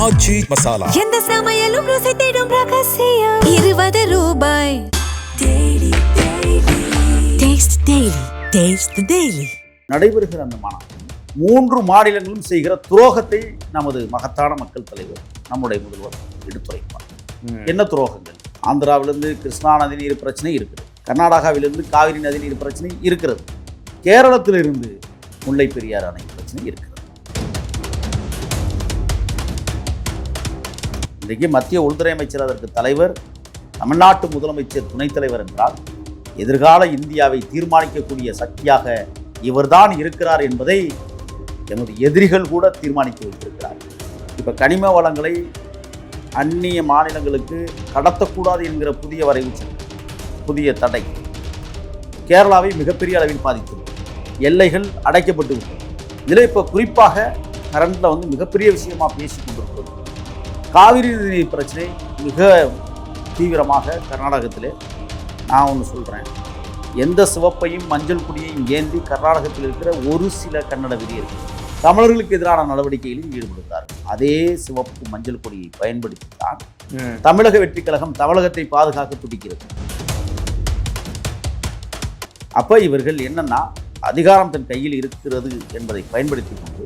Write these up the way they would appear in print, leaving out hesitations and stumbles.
ஆச்சி மசாலா. எந்த சமையலும் ருசி தேடும் ரகசியம். 20 ரூபாய். நடைபெறுகிற அந்த மாநாட்டில் 3 மாநிலங்களும் செய்கிற துரோகத்தை நமது மகத்தான மக்கள் தலைவர் நம்முடைய முதல்வர் எடுத்துரைப்பார். என்ன துரோகங்கள்? ஆந்திராவிலிருந்து கிருஷ்ணா நதி நீர் பிரச்சனை இருக்குது, கர்நாடகாவிலிருந்து காவிரி நதி நீர் பிரச்சனை இருக்கிறது, கேரளத்திலிருந்து முல்லை பெரியாறு அணை பிரச்சனை இருக்கிறது. இன்றைக்கு மத்திய உள்துறை அமைச்சர், அதற்கு தலைவர் தமிழ்நாட்டு முதலமைச்சர், துணைத் தலைவர் என்றால் எதிர்கால இந்தியாவை தீர்மானிக்கக்கூடிய சக்தியாக இவர்தான் இருக்கிறார் என்பதை எமது எதிரிகள் கூட தீர்மானித்து வைத்திருக்கிறார். இப்போ கனிம வளங்களை அந்நிய மாநிலங்களுக்கு கடத்தக்கூடாது என்கிற புதிய வரைவு சட்டம், புதிய தடை கேரளாவை மிகப்பெரிய அளவில் பாதித்தது. எல்லைகள் அடைக்கப்பட்டு விட்டது. இதில் இப்போ குறிப்பாக கரண்டில் மிகப்பெரிய விஷயமா பேசி கொண்டிருக்கிறது காவிரி நீர் பிரச்சனை. மிக தீவிரமாக கர்நாடகத்திலே நான் ஒன்று சொல்கிறேன், எந்த சிவப்பையும் மஞ்சள் கொடியையும் ஏந்தி கர்நாடகத்தில் இருக்கிற ஒரு சில கன்னட வெறியர்கள் தமிழர்களுக்கு எதிரான நடவடிக்கைகளில் ஈடுபடுகிறார்கள். அதே சிவப்பு மஞ்சள் கொடியை பயன்படுத்தித்தான் தமிழக வெற்றி கழகம் தமிழகத்தை பாதுகாக்க துடிக்கிறது. அப்போ இவர்கள் என்னன்னா, அதிகாரம் தன் கையில் இருக்கிறது என்பதை பயன்படுத்தி கொண்டு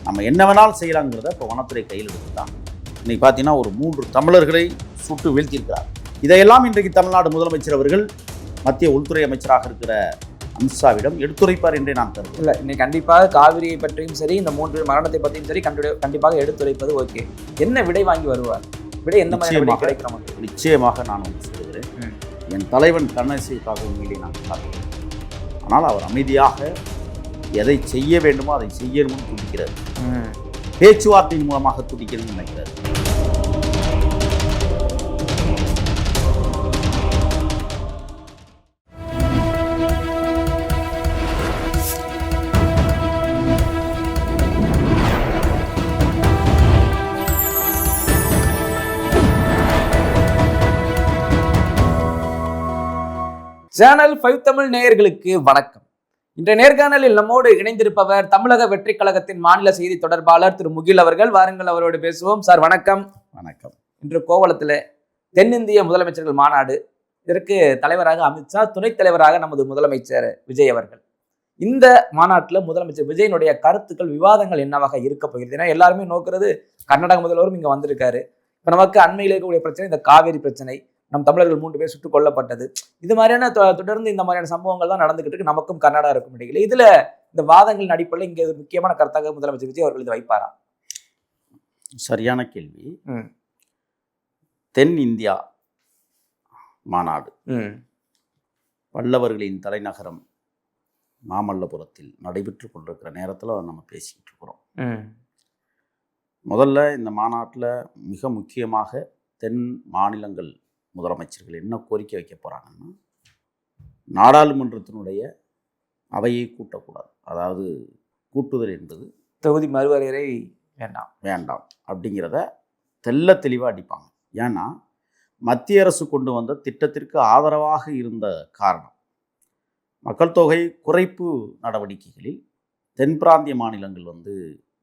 நம்ம என்ன வேணாலும் செய்யலாங்கிறத இப்போ வனத்துறை கையில் எடுத்துட்டாங்க. இன்னைக்கு பார்த்தீங்கன்னா ஒரு 3 தமிழர்களை சுட்டு வீழ்த்தியிருக்கிறார். இதையெல்லாம் இன்றைக்கு தமிழ்நாடு முதலமைச்சர் அவர்கள் மத்திய உள்துறை அமைச்சராக இருக்கிற அமித்ஷாவிடம் எடுத்துரைப்பார் என்றே நான் கருதுகிறேன். இல்லை, இன்னைக்கு கண்டிப்பாக காவிரியை பற்றியும் சரி, இந்த 3 மரணத்தை பற்றியும் சரி கண்டிப்பாக எடுத்துரைப்பது ஓகே. என்ன விடை வாங்கி வருவார்? விடை எந்த மாதிரி கிடைக்கிறோம்? நிச்சயமாக நான் சொல்லுகிறேன், என் தலைவன் கண்ணசிக்காக உண்மையிலே நான் பார்க்கிறேன். ஆனால் அவர் அமைதியாக எதை செய்ய வேண்டுமோ அதை செய்யணும்னு துடிக்கிறார். பேச்சுவார்த்தையின் மூலமாக துடிக்கணும்னு நினைக்கிறார். சேனல் 5 தமிழ் நேயர்களுக்கு வணக்கம். இன்றைய நேர்காணலில் நம்மோடு இணைந்திருப்பவர் தமிழக வெற்றி கழகத்தின் மாநில செய்தி தொடர்பாளர் திரு முகில் அவர்கள். வாருங்கள், அவரோடு பேசுவோம். சார் வணக்கம். வணக்கம். இன்று கோவளத்தில் தென்னிந்திய முதலமைச்சர்கள் மாநாடு. இதற்கு தலைவராக அமித்ஷா, துணைத் தலைவராக நமது முதலமைச்சர் விஜய் அவர்கள். இந்த மாநாட்டில் முதலமைச்சர் விஜயனுடைய கருத்துக்கள், விவாதங்கள் என்னவாக இருக்க போகிறது? ஏன்னா எல்லாருமே நோக்கிறது கர்நாடக முதல்வரும் இங்கே வந்திருக்காரு. இப்போ நமக்கு அண்மையில் இருக்கக்கூடிய பிரச்சனை இந்த காவிரி பிரச்சனை, நம் தமிழர்கள் 3 பேர் சுட்டுக் கொல்லப்பட்டது, இது மாதிரியான தொடர்ந்து இந்த மாதிரியான சம்பவங்கள் தான் நடந்துகிட்டு இருக்கு நமக்கும் கர்நாடகாவுக்கும் இடையில. இதுல இந்த வாதங்களின் அடிப்படையில் இங்கே ஒரு முக்கியமான கருத்தாக முதலமைச்சர் விஜய் அவர்கள் இது வைப்பாரா? சரியான கேள்வி. தென் இந்தியா மாநாடு பல்லவர்களின் தலைநகரம் மாமல்லபுரத்தில் நடைபெற்று கொண்டிருக்கிற நேரத்தில் நம்ம பேசிக்கிட்டு இருக்கிறோம். முதல்ல இந்த மாநாட்டில் மிக முக்கியமாக தென் மாநிலங்கள் முதலமைச்சர்கள் என்ன கோரிக்கை வைக்க போகிறாங்கன்னா, நாடாளுமன்றத்தினுடைய அவையை கூட்டக்கூடாது, அதாவது கூட்டுதல் என்பது தொகுதி மறுவரையறை வேண்டாம் அப்படிங்கிறத தெல்ல தெளிவாக அடிப்பாங்க. ஏன்னா மத்திய அரசு கொண்டு வந்த திட்டத்திற்கு ஆதரவாக இருந்த காரணம், மக்கள் தொகை குறைப்பு நடவடிக்கைகளில் தென் பிராந்திய மாநிலங்கள்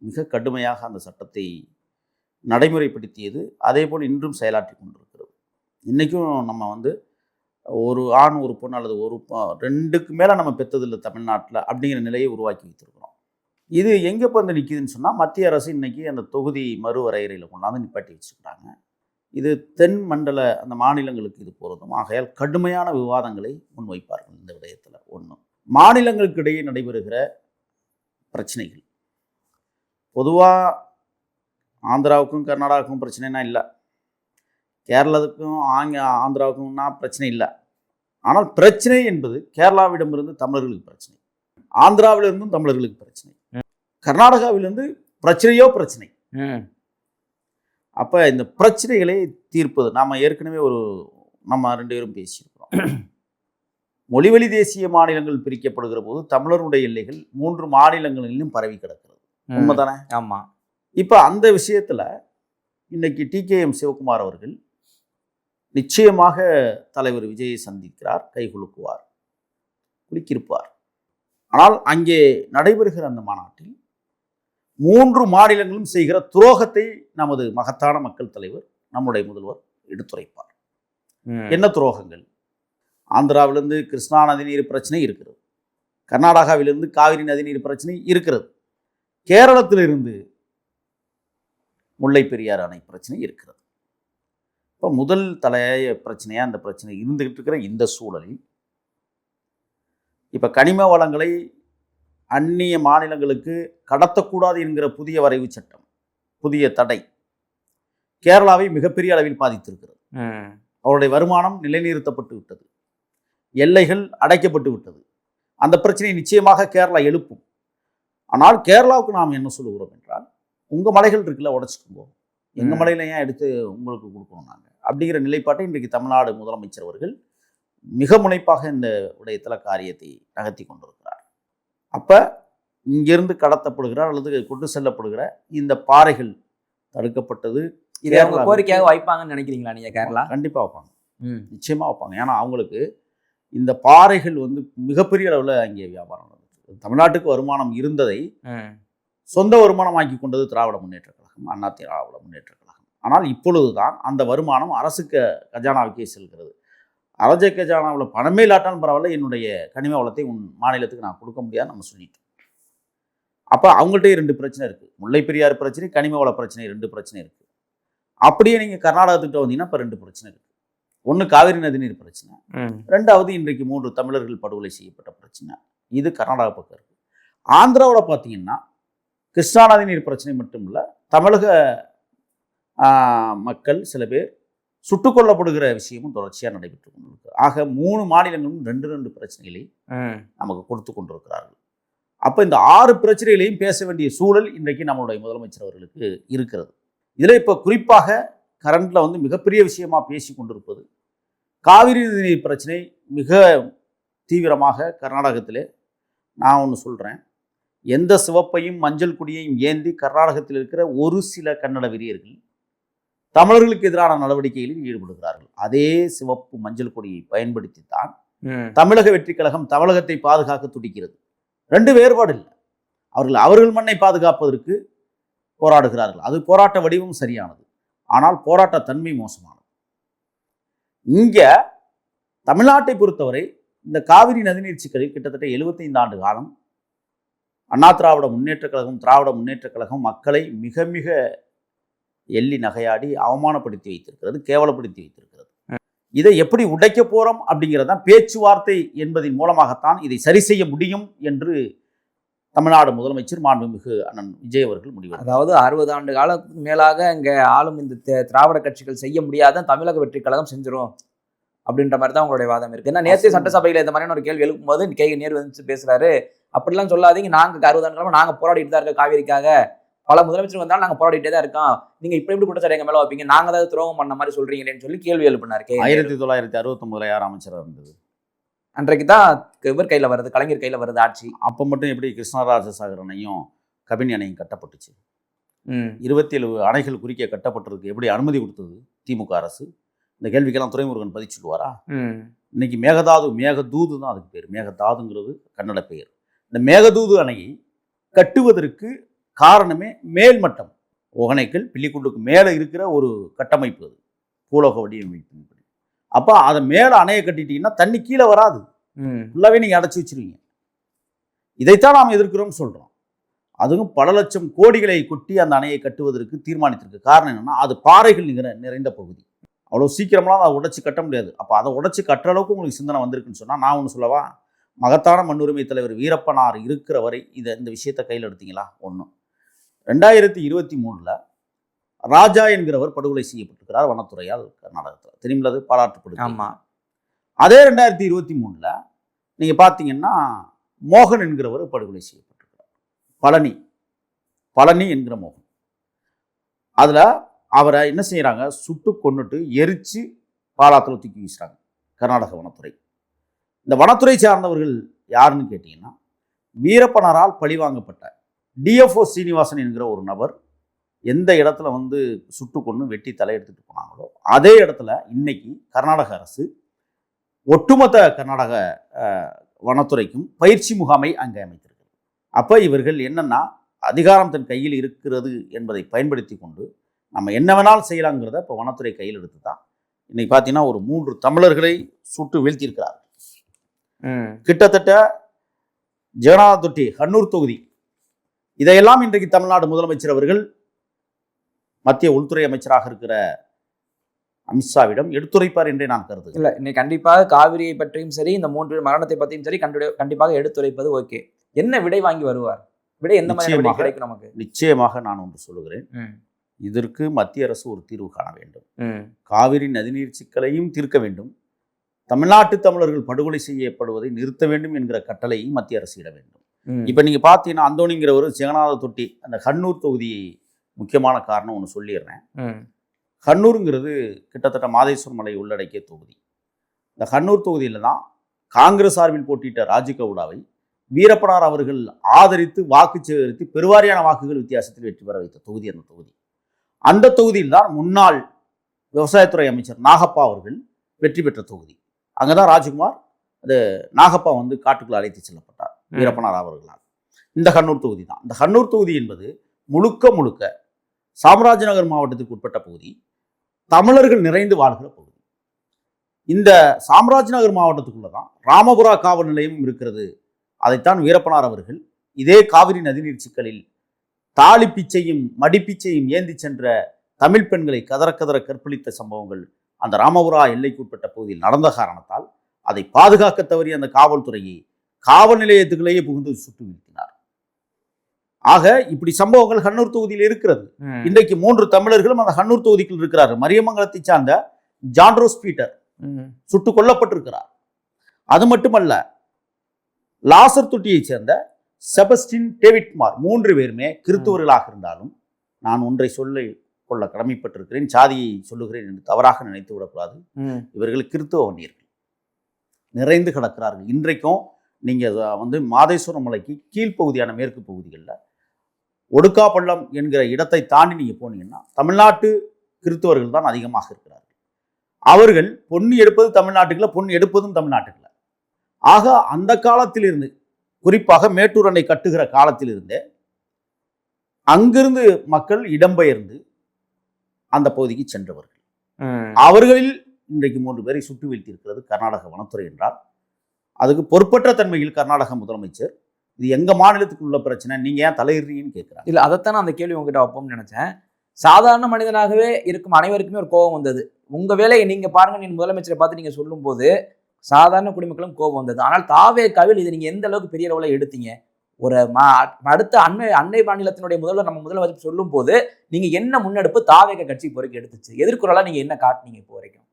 மிக கடுமையாக அந்த சட்டத்தை நடைமுறைப்படுத்தியது. அதே போல் இன்றும் செயலாற்றி கொண்டிருக்கிறது. இன்றைக்கும் நம்ம ஒரு ஆண் ஒரு பொண்ணு அல்லது ஒரு 2க்கு மேலே நம்ம பெற்றதில்லை தமிழ்நாட்டில் அப்படிங்கிற நிலையை உருவாக்கி வைத்திருக்கிறோம். இது எங்கே நிற்கிதுன்னு சொன்னால், மத்திய அரசு இன்றைக்கி அந்த தொகுதி மறுவரையறையில் கொண்டாந்து நிப்பாட்டி வச்சுக்கிறாங்க. இது தென் மண்டல அந்த மாநிலங்களுக்கு இது பொருந்தும். ஆகையால் கடுமையான விவாதங்களை முன்வைப்பார்கள் இந்த விடயத்தில். ஒன்று, மாநிலங்களுக்கு இடையே நடைபெறுகிற பிரச்சனைகள், பொதுவாக ஆந்திராவுக்கும் கர்நாடகாவுக்கும் பிரச்சனைனா இல்லை, கேரளாவுக்கும் ஆந்திராவுக்கும்னா பிரச்சனை இல்லை. ஆனால் பிரச்சனை என்பது கேரளாவிடமிருந்து தமிழர்களுக்கு பிரச்சனை, ஆந்திராவிலிருந்தும் தமிழர்களுக்கு பிரச்சனை, கர்நாடகாவிலிருந்து பிரச்சனையோ பிரச்சனை. அப்போ இந்த பிரச்சனைகளை தீர்ப்பது, நாம் ஏற்கனவே நம்ம 2 பேரும் பேசியிருக்கிறோம். மொழிவழி தேசிய மாநிலங்கள் பிரிக்கப்படுகிற போது தமிழருடைய எல்லைகள் 3 மாநிலங்களிலும் பரவி கிடக்கிறது. உண்மைதானே? ஆமாம். இப்போ அந்த விஷயத்தில் இன்னைக்கு TKM சிவகுமார் அவர்கள் நிச்சயமாக தலைவர் விஜயை சந்திக்கிறார், கைகுலுக்குவார், குலுக்கியிருப்பார். ஆனால் அங்கே நடைபெறுகிற அந்த மாநாட்டில் 3 மாநிலங்களும் செய்கிற துரோகத்தை நமது மகத்தான மக்கள் தலைவர் நம்முடைய முதல்வர் எடுத்துரைப்பார். என்ன துரோகங்கள்? ஆந்திராவிலிருந்து கிருஷ்ணா நதிநீர் பிரச்சனை இருக்கிறது, கர்நாடகாவிலிருந்து காவிரி நதிநீர் பிரச்சனை இருக்கிறது, கேரளத்திலிருந்து முல்லை பெரியாறு அணை பிரச்சனை இருக்கிறது. இப்போ முதல் தலைய பிரச்சனையாக அந்த பிரச்சனை இருந்துகிட்டு இருக்கிற இந்த சூழலில் இப்போ கனிம வளங்களை அந்நிய மாநிலங்களுக்கு கடத்தக்கூடாது என்கிற புதிய வரைவு சட்டம், புதிய தடை கேரளாவை மிகப்பெரிய அளவில் பாதித்திருக்கிறது. அவருடைய வருமானம் நிலைநிறுத்தப்பட்டு விட்டது, எல்லைகள் அடைக்கப்பட்டு விட்டது. அந்த பிரச்சனையை நிச்சயமாக கேரளா எழுப்பும். ஆனால் கேரளாவுக்கு நாம் என்ன சொல்லுகிறோம் என்றால், உங்கள் மலைகள் இருக்குல்ல, உடச்சிக்கோங்க, எங்கள் மலையில ஏன் எடுத்து உங்களுக்கு கொடுக்கணும் நாங்கள் அப்படிங்கிற நிலைப்பாட்டை இன்றைக்கு தமிழ்நாடு முதலமைச்சர் அவர்கள் மிக முனைப்பாக இந்த விடயத்தில் காரியத்தை நகர்த்தி கொண்டிருக்கிறார். அப்போ இங்கிருந்து கடத்தப்படுகிற அல்லது கொண்டு செல்லப்படுகிற இந்த பாறைகள் தடுக்கப்பட்டது. இதை அவங்க கோரிக்கையாக வைப்பாங்கன்னு நினைக்கிறீங்களா நீங்கள்? கேரளா கண்டிப்பாக வைப்பாங்க, நிச்சயமாக வைப்பாங்க. ஏன்னா அவங்களுக்கு இந்த பாறைகள் வந்து மிகப்பெரிய அளவில் அங்கே வியாபாரம் நடந்தது. தமிழ்நாட்டுக்கு வருமானம் இருந்ததை சொந்த வருமானமாக்கி கொண்டது திராவிட முன்னேற்ற கழகம், அண்ணா திராவிட முன்னேற்ற கழகம். ஆனால் இப்பொழுதுதான் அந்த வருமானம் அரசுக்கு கஜானாவுக்கே செல்கிறது. அரச கஜானாவில் பணமே இல்லாட்டாலும் பரவாயில்ல, என்னுடைய கனிம வளத்தை உன் மாநிலத்துக்கு நான் கொடுக்க முடியாது நம்ம சொல்லிட்டோம். அப்போ அவங்கள்ட்டே 2 பிரச்சனை இருக்குது, முல்லை பெரியாறு பிரச்சனை, கனிம வள பிரச்சனை, 2 பிரச்சனை இருக்குது. அப்படியே நீங்கள் கர்நாடகத்துக்கிட்ட வந்தீங்கன்னா இப்போ 2 பிரச்சனை இருக்குது. ஒன்று காவிரி நதிநீர் பிரச்சனை, 2வது இன்றைக்கு 3 தமிழர்கள் படுகொலை செய்யப்பட்ட பிரச்சனை. இது கர்நாடகா பக்கம் இருக்குது. ஆந்திராவில் பார்த்தீங்கன்னா கிருஷ்ணா நதிநீர் பிரச்சனை மட்டும் இல்லை, தமிழக மக்கள் சில பேர் சுட்டுக் கொல்லப்படுகிற விஷயமும் தொடர்ச்சியாக நடைபெற்று கொண்டிருக்கு. ஆக 3 மாநிலங்களும் 2 பிரச்சனைகளை நமக்கு கொடுத்து கொண்டிருக்கிறார்கள். அப்போ இந்த 6 பிரச்சனைகளையும் பேச வேண்டிய சூழல் இன்றைக்கு நம்மளுடைய முதலமைச்சர் அவர்களுக்கு இருக்கிறது. இதில் இப்போ குறிப்பாக கரண்டில் வந்து மிகப்பெரிய விஷயமா பேசி கொண்டிருப்பது காவிரி நதிநீர் பிரச்சனை. மிக தீவிரமாக கர்நாடகத்திலே நான் ஒன்று சொல்கிறேன், எந்த சிவப்பையும் மஞ்சள் கொடியையும் ஏந்தி கர்நாடகத்தில் இருக்கிற ஒரு சில கன்னட வெறியர்கள் தமிழர்களுக்கு எதிரான நடவடிக்கைகளில் ஈடுபடுகிறார்கள். அதே சிவப்பு மஞ்சள் கொடியை பயன்படுத்தித்தான் தமிழக வெற்றி கழகம் தமிழகத்தை பாதுகாக்க துடிக்கிறது. 2 வேறுபாடு இல்லை. அவர்கள் மண்ணை பாதுகாப்பதற்கு போராடுகிறார்கள். அது போராட்ட வடிவம் சரியானது, ஆனால் போராட்ட தன்மை மோசமானது. இங்கே தமிழ்நாட்டை பொறுத்தவரை இந்த காவிரி நதிநீர் சிக்கலில் கிட்டத்தட்ட 75 ஆண்டு காலம் அண்ணா திராவிட முன்னேற்ற கழகம், திராவிட முன்னேற்ற கழகம் மக்களை மிக மிக எள்ளி நகையாடி அவமானப்படுத்தி வைத்திருக்கிறது, கேவலப்படுத்தி வைத்திருக்கிறது. இதை எப்படி உடைக்க போறோம் அப்படிங்கிறதான் பேச்சுவார்த்தை என்பதன் மூலமாகத்தான் இதை சரி செய்ய முடியும் என்று தமிழ்நாடு முதலமைச்சர் மாண்புமிகு அண்ணன் விஜய் அவர்கள் முடிவு. அதாவது 60 ஆண்டு காலத்துக்கு மேலாக இங்கே ஆளும் இந்த திராவிட கட்சிகள் செய்ய முடியாத தமிழக வெற்றி கழகம் செஞ்சிரும் அப்படின்ற மாதிரி தான் உங்களுடைய வாதம் இருக்கு. ஏன்னா நேற்று சட்டசபையில் இந்த மாதிரியான ஒரு கேள்வி எழுப்பும்போது நேரு வந்து பேசுறாரு, அப்படிலாம் சொல்லாதீங்க, நாங்கள் 60 ஆண்டு காலமாக நாங்கள் போராடிட்டு தான் இருக்கோம், காவிரிக்காக பல முதலமைச்சர் வந்தாலும் நாங்கள் போராடிட்டே தான் இருக்கோம், நீங்க இப்படி எப்படி குற்றச்சாட்டு எங்க மேல வைப்பீங்க, நாங்கள் ஏதாவது துரோகம் பண்ண மாதிரி சொல்றீங்களேன்னு சொல்லி கேள்வி எழுப்பினார். 1969 யார் அமைச்சராக இருந்தது? அன்றைக்கு தான் இவர் கையில் வருது, கலைஞர் கையில் வருது ஆட்சி. அப்போ மட்டும் எப்படி கிருஷ்ணராஜசாகர் அணையும் கபினி அணையும் கட்டப்பட்டுச்சு? 27 அணைகள் குறிக்க கட்டப்பட்டிருக்கு, எப்படி அனுமதி கொடுத்தது திமுக அரசு? இந்த கேள்விக்கெல்லாம் துரைமுருகன் பதில் சொல்லுவாரா? இன்னைக்கு மேகதூது தான் அதுக்கு பேர். மேகதாதுங்கிறது கன்னட பெயர். இந்த மேகதூது அணையை கட்டுவதற்கு காரணமே மேல்மட்டம், ஒகனைக்கல் பில்லிக்குண்டுக்கு மேலே இருக்கிற ஒரு கட்டமைப்பு, அது பூலோக வடிவமைப்பு. அப்போ அதை மேலே அணையை கட்டிட்டீங்கன்னா தண்ணி கீழே வராது, ஃபுல்லாகவே நீங்கள் அடைச்சி வச்சிருவீங்க. இதைத்தான் நாம் எதிர்க்கிறோம்னு சொல்கிறோம். அதுவும் பல லட்சம் கோடிகளை கொட்டி அந்த அணையை கட்டுவதற்கு தீர்மானித்திருக்கு. காரணம் என்னென்னா, அது பாறைகள் நிறைந்த பகுதி, அவ்வளோ சீக்கிரமெல்லாம் அதை உடைச்சி கட்ட முடியாது. அப்போ அதை உடைச்சி கட்டுற அளவுக்கு உங்களுக்கு சிந்தனை வந்திருக்குன்னு சொன்னால், நான் ஒன்று சொல்லவா, மகத்தான மண்ணுரிமை தலைவர் வீரப்பனார் இருக்கிற வரை இந்த விஷயத்தை கையில் எடுத்தீங்களா? ஒன்று. 2023 ராஜா என்கிறவர் படுகொலை செய்யப்பட்டிருக்கிறார் வனத்துறையால் கர்நாடகத்தில், தெரியுமில்லது, பாராட்டுப்படுது. ஆமாம். அதே 2023 நீங்கள் பார்த்தீங்கன்னா மோகன் என்கிறவர் படுகொலை செய்யப்பட்டிருக்கிறார், பழனி என்கிற மோகன். அதில் அவரை என்ன செய்கிறாங்க, சுட்டு கொண்டுட்டு எரித்து பாலாத்தில் தூக்கி வீசுறாங்க கர்நாடக வனத்துறை. இந்த வனத்துறை சார்ந்தவர்கள் யாருன்னு கேட்டிங்கன்னா, வீரப்பனரால் பழிவாங்கப்பட்ட டிஎஃப்ஓ சீனிவாசன் என்கிற ஒரு நபர் எந்த இடத்துல வந்து சுட்டு கொண்டு வெட்டி தலையெடுத்துட்டு போனாங்களோ அதே இடத்துல இன்னைக்கு கர்நாடக அரசு ஒட்டுமொத்த கர்நாடக வனத்துறைக்கும் பயிற்சி முகாமை அங்கே அமைத்திருக்கு. அப்போ இவர்கள் என்னன்னா, அதிகாரம் தன் கையில் இருக்கிறது என்பதை பயன்படுத்தி கொண்டு நம்ம என்ன வேணாலும் செய்யலாங்கிறத இப்போ வனத்துறை கையில் எடுத்து தான் இன்னைக்கு பார்த்தீங்கன்னா ஒரு 3 தமிழர்களை சுட்டு வீழ்த்தியிருக்கிறார். கிட்டத்தட்ட ஜெகநாத தொட்டி கண்ணூர் தொகுதி இதையெல்லாம் இன்றைக்கு தமிழ்நாடு முதலமைச்சர் அவர்கள் மத்திய உள்துறை அமைச்சராக இருக்கிற அமித்ஷாவிடம் எடுத்துரைப்பார் என்றே நான் கருதுகிறேன். இல்லை, இன்னைக்கு கண்டிப்பாக காவிரியை பற்றியும் சரி, இந்த 3 பேர் மரணத்தை பற்றியும் சரி கண்டிப்பாக எடுத்துரைப்பது ஓகே. என்ன விடை வாங்கி வருவார்? விடை எந்த மாதிரி கிடைக்கும் நமக்கு? நிச்சயமாக நான் ஒன்று சொல்லுகிறேன். இதற்கு மத்திய அரசு ஒரு தீர்வு காண வேண்டும். காவிரி நதிநீர் சிக்கலையும் தீர்க்க வேண்டும். தமிழ்நாட்டு தமிழர்கள் படுகொலை செய்யப்படுவதை நிறுத்த வேண்டும் என்கிற கட்டளையை மத்திய அரசு இட வேண்டும். இப்ப நீங்க பாத்தீங்கன்னா அந்தோணிங்கிறவர் ஜெகநாத தொட்டி அந்த கண்ணூர் தொகுதி முக்கியமான காரணம் ஒன்று சொல்லிடுறேன். கண்ணூருங்கிறது கிட்டத்தட்ட மாதேஸ்வரம் மலை உள்ளடக்கிய தொகுதி. இந்த கண்ணூர் தொகுதியில் தான் காங்கிரஸ் சார்பில் போட்டியிட்ட ராஜகவுடாவை வீரப்பனார் அவர்கள் ஆதரித்து வாக்கு சேகரித்து பெருவாரியான வாக்குகள் வித்தியாசத்தில் வெற்றி பெற வைத்த தொகுதி அந்த தொகுதி. அந்த தொகுதியில் தான் முன்னாள் விவசாயத்துறை அமைச்சர் நாகப்பா அவர்கள் வெற்றி பெற்ற தொகுதி. அங்கதான் ராஜ்குமார் அது நாகப்பா வந்து காட்டுக்குள் அழைத்து செல்லப்பட்டார் வீரப்பனார் அவர்களால். இந்த கண்ணூர் தொகுதி தான். இந்த கண்ணூர் தொகுதி என்பது முழுக்க முழுக்க சாம்ராஜ்நகர் மாவட்டத்துக்கு உட்பட்ட பகுதி, தமிழர்கள் நிறைந்து வாழ்கிற பகுதி. இந்த சாம்ராஜ்நகர் மாவட்டத்துக்குள்ள தான் ராமபுரா காவல் நிலையம் இருக்கிறது. அதைத்தான் வீரப்பனார் அவர்கள் இதே காவிரி நதிநீர் சிக்கலில் தாலி பிச்சையும் மடிப்பிச்சையும் ஏந்தி சென்ற தமிழ் பெண்களை கதற கதற கற்பழித்த சம்பவங்கள் அந்த ராமபுரா எல்லைக்குட்பட்ட பகுதியில் நடந்த காரணத்தால் அதை பாதுகாக்க தவறிய அந்த காவல்துறையை காவல் நிலையத்துக்குள்ளேயே புகுந்து சுட்டு வீழ்த்தினார். ஆக இப்படி சம்பவங்கள் கண்ணூர் தொகுதியில் இருக்கிறது. இன்றைக்கு 3 தமிழர்களும் அந்த கண்ணூர் தொகுதிக்குள் இருக்கிறார்கள். மரியமங்கலத்தை சார்ந்த ஜான்ரோஸ் பீட்டர் சுட்டுக் கொல்லப்பட்டிருக்கிறார். அது மட்டுமல்ல, லாசர் தொட்டியை சேர்ந்த செபஸ்டின் டேவிட்மார் 3 பேருமே கிறிஸ்துவர்களாக இருந்தாலும் நான் ஒன்றை சொல்ல கொள்ள கடமைப்பட்டிருக்கிறேன், சாதியை சொல்லுகிறேன் என்று தவறாக நினைத்து விடக்கூடாது. இவர்கள் கிறிஸ்துவ வன்னியர்கள் நிறைந்து கிடக்கிறார்கள். இன்றைக்கும் நீங்க வந்து மாதேஸ்வரம் மலைக்கு கீழ்ப்பகுதியான மேற்கு பகுதிகளில் ஒடுக்காப்பள்ளம் என்கிற இடத்தை தாண்டி நீங்க போனீங்கன்னா தமிழ்நாட்டு கிறிஸ்தவர்கள் தான் அதிகமாக இருக்கிறார்கள். அவர்கள் பொண்ணு எடுப்பது தமிழ்நாட்டுக்குள்ள, பொண்ணு எடுப்பதும் தமிழ்நாட்டுக்குள்ள. ஆக அந்த காலத்திலிருந்து, குறிப்பாக மேட்டூர் அணை கட்டுகிற காலத்திலிருந்தே அங்கிருந்து மக்கள் இடம்பெயர்ந்து அந்த பகுதிக்கு சென்றவர்கள். அவர்களில் இன்றைக்கு 3 பேரை சுட்டு வீழ்த்தி இருக்கிறது கர்நாடக வனத்துறை என்றால் அதுக்கு பொறுப்பற்ற தன்மையில் கர்நாடக முதலமைச்சர் இது எங்க மாநிலத்துக்கு உள்ள பிரச்சனை, நீங்க ஏன் தலையிடுறீங்கன்னு கேட்கிறாங்க. இல்ல, அதைத்தான் அந்த கேள்வி உங்ககிட்ட வைப்போம்னு நினைச்சேன். சாதாரண மனிதனாகவே இருக்கும் அனைவருக்குமே ஒரு கோபம் வந்தது. உங்க வேலையை நீங்க பாருங்க, நீங்க முதலமைச்சரை பார்த்து நீங்க சொல்லும் போது சாதாரண குடிமக்களும் கோபம் வந்தது. ஆனால் தாவேகாவில் இதை நீங்க எந்த அளவுக்கு பெரிய அளவில் எடுத்தீங்க? ஒரு அடுத்த அண்டை மாநிலத்தினுடைய முதல்வர் நம்ம முதல்வர் சொல்லும் போது நீங்க என்ன முன்னெடுப்பு தாவேக கட்சி பொறுக்கு எடுத்துச்சு? எதிர்குறலா நீங்க என்ன காட்டினீங்க இப்போ வரைக்கும்?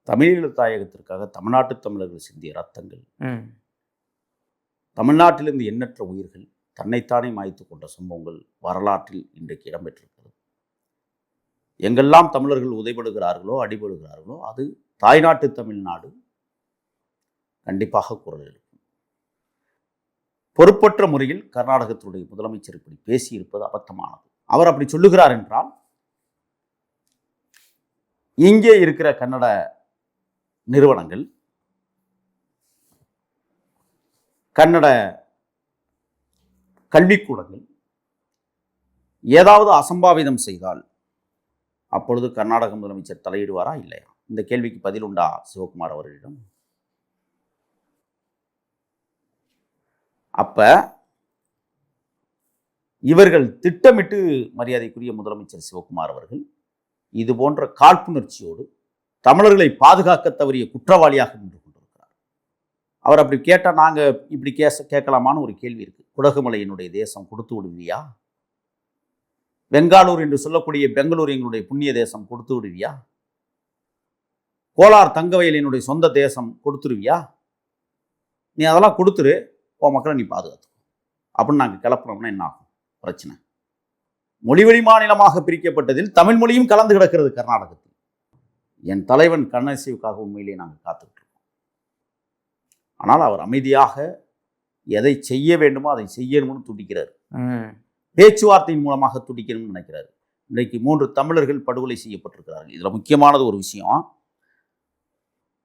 தமிழீழ தாயகத்திற்காக தமிழ்நாட்டு தமிழர்கள் சிந்திய ரத்தங்கள், தமிழ்நாட்டிலிருந்து எண்ணற்ற உயிர்கள் தன்னைத்தானே மாய்த்து கொண்ட சம்பவங்கள் வரலாற்றில் இன்றைக்கு இடம்பெற்றிருக்கிறது. எங்கெல்லாம் தமிழர்கள் உதைபடுகிறார்களோ அடிபடுகிறார்களோ அது தாய்நாட்டு தமிழ்நாடு கண்டிப்பாக குரல் எழுப்பும். பொறுப்பற்ற முறையில் கர்நாடகத்தினுடைய முதலமைச்சர் இப்படி பேசியிருப்பது அபத்தமானது. அவர் அப்படி சொல்லுகிறார் என்றால் இங்கே இருக்கிற கன்னட நிறுவனங்கள், கன்னட கல்விக்கூடங்கள் ஏதாவது அசம்பாவிதம் செய்தால் அப்பொழுது கர்நாடக முதலமைச்சர் தலையிடுவாரா இல்லையா? இந்த கேள்விக்கு பதில் உண்டா சிவகுமார் அவர்களிடம்? அப்ப இவர்கள் திட்டமிட்டு மரியாதைக்குரிய முதலமைச்சர் சிவகுமார் அவர்கள் இது போன்ற காழ்ப்புணர்ச்சியோடு தமிழர்களை பாதுகாக்க தவறிய குற்றவாளியாக நின்று கொண்டிருக்கிறார். அவர் அப்படி கேட்டால் நாங்கள் இப்படி கேட்கலாமான்னு ஒரு கேள்வி இருக்கு. குடகுமலையினுடைய தேசம் கொடுத்து விடுவியா? பெங்காலூர் என்று சொல்லக்கூடிய பெங்களூர் எங்களுடைய புண்ணிய தேசம் கொடுத்து விடுவியா? கோலார் தங்கவயலினுடைய சொந்த தேசம் கொடுத்துருவியா? நீ அதெல்லாம் கொடுத்துரு, உன் மக்களை நீ பாதுகாத்து அப்படின்னு நாங்கள் கிளப்புறோம்னா என்ன ஆகும்? பிரச்சனை. மொழிவழி மாநிலமாக பிரிக்கப்பட்டதில் தமிழ் மொழியும் கலந்து கிடக்கிறது கர்நாடகத்தில். என் தலைவன் கண்ணசிவுக்காக உண்மையிலேயே நாங்கள் காத்துக்கிட்டு இருக்கோம். ஆனால் அவர் அமைதியாக எதை செய்ய வேண்டுமோ அதை செய்யணும்னு துடிக்கிறார். பேச்சுவார்த்தையின் மூலமாக துடிக்கணும்னு நினைக்கிறார். இன்றைக்கு 3 தமிழர்கள் படுகொலை செய்யப்பட்டிருக்கிறார்கள். இதில் முக்கியமானது ஒரு விஷயம்,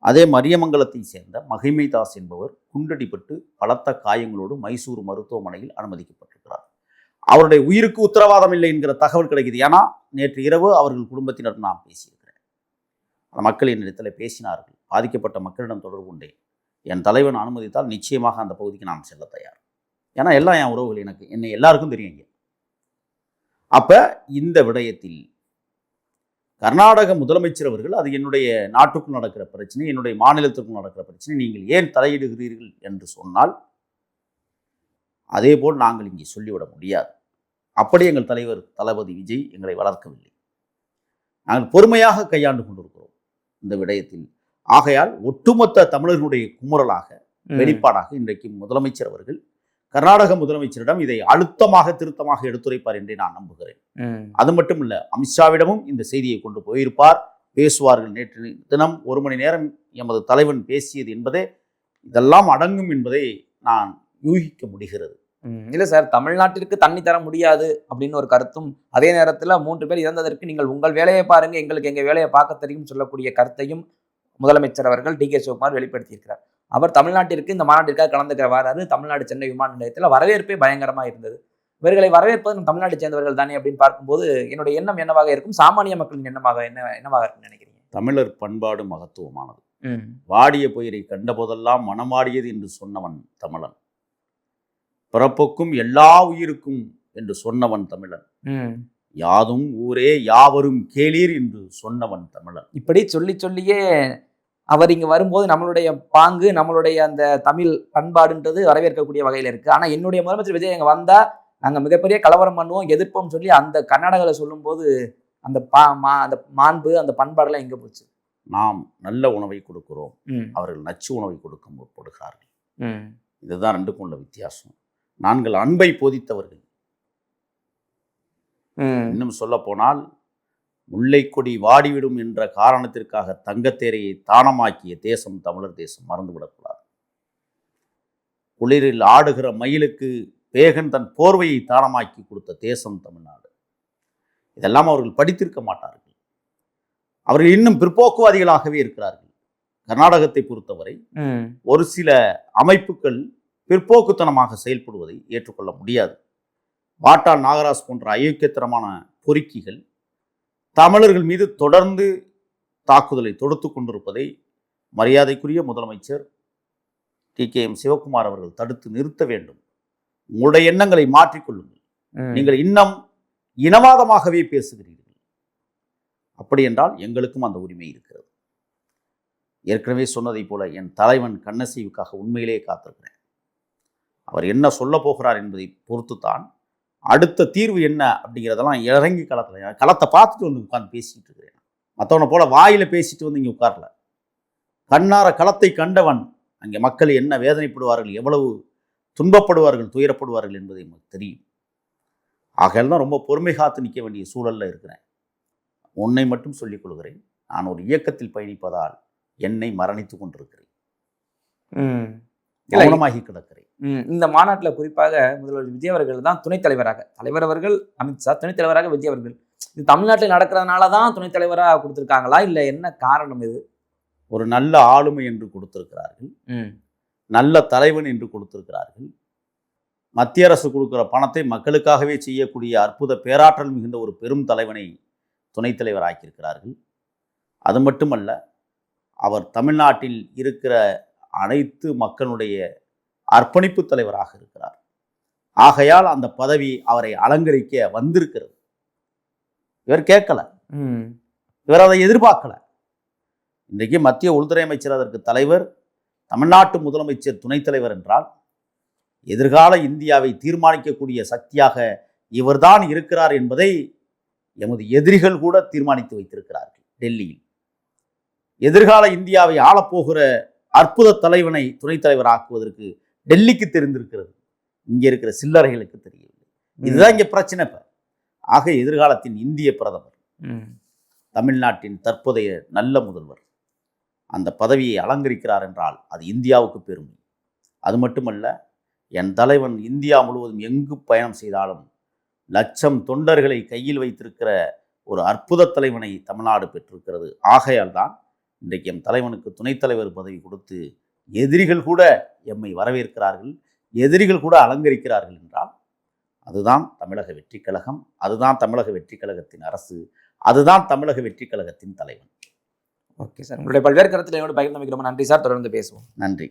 அதே மரியமங்கலத்தை சேர்ந்த மகிமைதாஸ் என்பவர் குண்டடிப்பட்டு பலத்த காயங்களோடு மைசூர் மருத்துவமனையில் அனுமதிக்கப்பட்டிருக்கிறார். அவருடைய உயிருக்கு உத்தரவாதம் இல்லை என்கிற தகவல் கிடைக்குது. ஏன்னா நேற்று இரவு அவர்கள் குடும்பத்தினர் நான் பேசியிருக்கிறேன். அந்த மக்கள் என்னிடத்தில் பேசினார்கள். பாதிக்கப்பட்ட மக்களிடம் தொடர்பு கொண்டேன். என் தலைவன் அனுமதித்தால் நிச்சயமாக அந்த பகுதிக்கு நான் செல்ல தயார். ஏன்னா எல்லாம் என் உறவுகள், என்னை எல்லாருக்கும் தெரியும். அப்ப இந்த விடயத்தில் கர்நாடக முதலமைச்சர் அவர்கள், அது என்னுடைய நாட்டுக்குள் நடக்கிற பிரச்சனை, என்னுடைய மாநிலத்திற்குள் நடக்கிற பிரச்சனை, நீங்கள் ஏன் தலையிடுகிறீர்கள் என்று சொன்னால் அதே போல் நாங்கள் இங்கே சொல்லிவிட முடியாது. அப்படி எங்கள் தலைவர் தளபதி விஜய் எங்களை வளர்க்கவில்லை. நாங்கள் பொறுமையாக கையாண்டு கொண்டிருக்கிறோம் இந்த விடயத்தில். ஆகையால் ஒட்டுமொத்த தமிழர்களுடைய குமுறலாக, வெளிப்பாடாக இன்றைக்கு முதலமைச்சர் அவர்கள் கர்நாடக முதலமைச்சரிடம் இதை அழுத்தமாக திருத்தமாக எடுத்துரைப்பார் என்றே நான் நம்புகிறேன். அது மட்டும் இல்ல, அமித்ஷாவிடமும் இந்த செய்தியை கொண்டு போயிருப்பார், பேசுவார்கள். நேற்று தினம் 1 மணி நேரம் எமது தலைவன் பேசியது என்பதே இதெல்லாம் அடங்கும் என்பதை நான் யூகிக்க முடிகிறது. இல்ல சார், தமிழ்நாட்டிற்கு தண்ணி தர முடியாது அப்படின்னு ஒரு கருத்தும், அதே நேரத்தில் 3 பேர் இறந்ததற்கு நீங்கள் உங்கள் வேலையை பாருங்க, எங்களுக்கு எங்க வேலையை பார்க்க தெரியும் சொல்லக்கூடிய கருத்தையும் முதலமைச்சர் அவர்கள் டி கே சிவகுமார் வெளிப்படுத்தியிருக்கிறார். அவர் தமிழ்நாட்டிற்கு இந்த மாநாட்டிற்காக கலந்துக்கிற வராது. தமிழ்நாடு சென்னை விமான நிலையத்தில் வரவேற்பே பயங்கரமா இருந்தது. இவர்களை வரவேற்பது தமிழ்நாட்டை சேர்ந்தவர்கள் தானே அப்படின்னு பார்க்கும்போது என்னுடைய எண்ணம் என்னவாக இருக்கும், சாமானிய மக்களின் எண்ணமாக என்னவாக இருக்குன்னு நினைக்கிறீங்க? தமிழர் பண்பாடு மகத்துவமானது. வாடிய பயிரை கண்டபோதெல்லாம் மனமாடியது என்று சொன்னவன் தமிழன். பிறப்புக்கும் எல்லா உயிருக்கும் என்று சொன்னவன் தமிழன். யாதும் ஊரே யாவரும் கேளீர் என்று சொன்னவன் தமிழன். இப்படி சொல்லி சொல்லியே அவர் இங்க வரும்போது நம்மளுடைய பாங்கு, நம்மளுடைய அந்த தமிழ் பண்பாடுன்றது வரவேற்கக்கூடிய வகையில் இருக்கு. ஆனா என்னுடைய முதலமைச்சர் விஜய் இங்க வந்தா நாங்க மிகப்பெரிய கலவரம் பண்ணுவோம், எதிர்ப்போம் சொல்லி அந்த கர்நாடகாவில் சொல்லும் போது அந்த அந்த மாண்பு, அந்த பண்பாடெல்லாம் எங்க போச்சு? நாம் நல்ல உணவை கொடுக்கிறோம், அவர்கள் நச்சு உணவை கொடுக்க முற்படுகிறார்கள். இதுதான் ரெண்டுக்கும் உள்ள வித்தியாசம். நாங்கள் அன்பை போதித்தவர்கள். இன்னும் சொல்ல போனால், முல்லைக்கொடி வாடிவிடும் என்ற காரணத்திற்காக தங்கத்தேரையை தானமாக்கிய தேசம் தமிழர் தேசம், மறந்துவிடக்கூடாது. குளிரில் ஆடுகிற மயிலுக்கு பேகன் தன் போர்வையை தானமாக்கி கொடுத்த தேசம் தமிழ்நாடு. இதெல்லாம் அவர்கள் படித்திருக்க மாட்டார்கள். அவர்கள் இன்னும் பிற்போக்குவாதிகளாகவே இருக்கிறார்கள். கர்நாடகத்தை பொறுத்தவரை ஒரு சில அமைப்புகள் பிற்போக்குத்தனமாக செயல்படுவதை ஏற்றுக்கொள்ள முடியாது. வாட்டாள் நாகராஜ் போன்ற அயோக்கியத்தனமான பொறுக்கிகள் தமிழர்கள் மீது தொடர்ந்து தாக்குதலை தொடுத்து கொண்டிருப்பதை மரியாதைக்குரிய முதலமைச்சர் TKM சிவகுமார் அவர்கள் தடுத்து நிறுத்த வேண்டும். உங்களுடைய எண்ணங்களை மாற்றிக்கொள்ளுங்கள். நீங்கள் இன்னும் இனவாதமாகவே பேசுகிறீர்கள். அப்படி என்றால் எங்களுக்கும் அந்த உரிமை இருக்கிறது. ஏற்கனவே சொன்னதை போல என் தலைவன் கண்ணசைவுக்காக உண்மையிலேயே காத்திருக்கிறேன். அவர் என்ன சொல்ல போகிறார் என்பதை பொறுத்துத்தான் அடுத்த தீர்வு என்ன அப்படிங்கிறதெல்லாம் இறங்கி களத்தை பார்த்துட்டு வந்து உட்கார்ந்து பேசிட்டு இருக்கிறேன். மற்றவனை போல வாயில பேசிட்டு வந்து இங்கே உட்காரல. கண்ணார களத்தை கண்டவன். அங்கே மக்கள் என்ன வேதனைப்படுவார்கள், எவ்வளவு துன்பப்படுவார்கள், துயரப்படுவார்கள் என்பதை எனக்கு தெரியும். ஆகையால் தான் ரொம்ப பொறுமை காத்து நிற்க வேண்டிய சூழலில் இருக்கிறேன். உன்னை மட்டும் சொல்லிக் கொள்கிறேன், நான் ஒரு இயக்கத்தில் பயணிப்பதால் என்னை மரணித்து கொண்டிருக்கிறேன், கவனமாகி கிடக்கிறேன். இந்த மாநாட்டில் குறிப்பாக முதல்வர் விஜய் அவர்கள் தான் துணைத் தலைவராக, தலைவர் அவர்கள் அமித்ஷா, துணைத் தலைவராக விஜய் அவர்கள். இது தமிழ்நாட்டில் நடக்கிறதுனால தான் துணைத் தலைவராக கொடுத்துருக்காங்களா, இல்லை என்ன காரணம்? இது ஒரு நல்ல ஆளுமை என்று கொடுத்திருக்கிறார்கள், நல்ல தலைவன் என்று கொடுத்திருக்கிறார்கள். மத்திய அரசு கொடுக்கிற பணத்தை மக்களுக்காகவே செய்யக்கூடிய அற்புத பேராற்றல் மிகுந்த ஒரு பெரும் தலைவனை துணைத் தலைவர் ஆக்கியிருக்கிறார்கள். அது மட்டுமல்ல, அவர் தமிழ்நாட்டில் இருக்கிற அனைத்து மக்களுடைய அர்ப்பணிப்பு தலைவராக இருக்கிறார். ஆகையால் அந்த பதவி அவரை அலங்கரிக்க வந்திருக்கிறது. இவர் கேட்கல, இவர் அதை எதிர்பார்க்கல. இன்றைக்கு மத்திய உள்துறை அமைச்சர், அதற்கு தலைவர், தமிழ்நாட்டு முதலமைச்சர் துணைத் தலைவர் என்றால் எதிர்கால இந்தியாவை தீர்மானிக்கக்கூடிய சக்தியாக இவர்தான் இருக்கிறார் என்பதை எமது எதிரிகள் கூட தீர்மானித்து வைத்திருக்கிறார்கள். டெல்லியில் எதிர்கால இந்தியாவை ஆளப்போகிற அற்புத தலைவனை துணைத் தலைவர் ஆக்குவதற்கு டெல்லிக்கு தெரிந்திருக்கிறது, இங்கே இருக்கிற சில்லறைகளுக்கு தெரியவில்லை. இதுதான் இங்கே பிரச்சனை. ஆக எதிர்காலத்தின் இந்திய பிரதமர், தமிழ்நாட்டின் தற்போதைய நல்ல முதல்வர் அந்த பதவியை அலங்கரிக்கிறார் என்றால் அது இந்தியாவுக்கு பெருமை. அது மட்டுமல்ல, என் தலைவன் இந்தியா முழுவதும் எங்கு பயணம் செய்தாலும் லட்சம் தொண்டர்களை கையில் வைத்திருக்கிற ஒரு அற்புத தலைவனை தமிழ்நாடு பெற்றிருக்கிறது. ஆகையால் தான் இன்றைக்கு எம் தலைவனுக்கு துணைத் தலைவர் பதவி கொடுத்து எதிரிகள் கூட எம்மை வரவேற்கிறார்கள், எதிரிகள் கூட அலங்கரிக்கிறார்கள் என்றால் அதுதான் தமிழக வெற்றி கழகம், அதுதான் தமிழக வெற்றி கழகத்தின் அரசு, அதுதான் தமிழக வெற்றி கழகத்தின் தலைவன். ஓகே சார், உங்களுடைய பல்வேறு கருத்தில் என்னோட பகிர்ந்து ரொம்ப நன்றி சார். தொடர்ந்து பேசுவோம். நன்றி.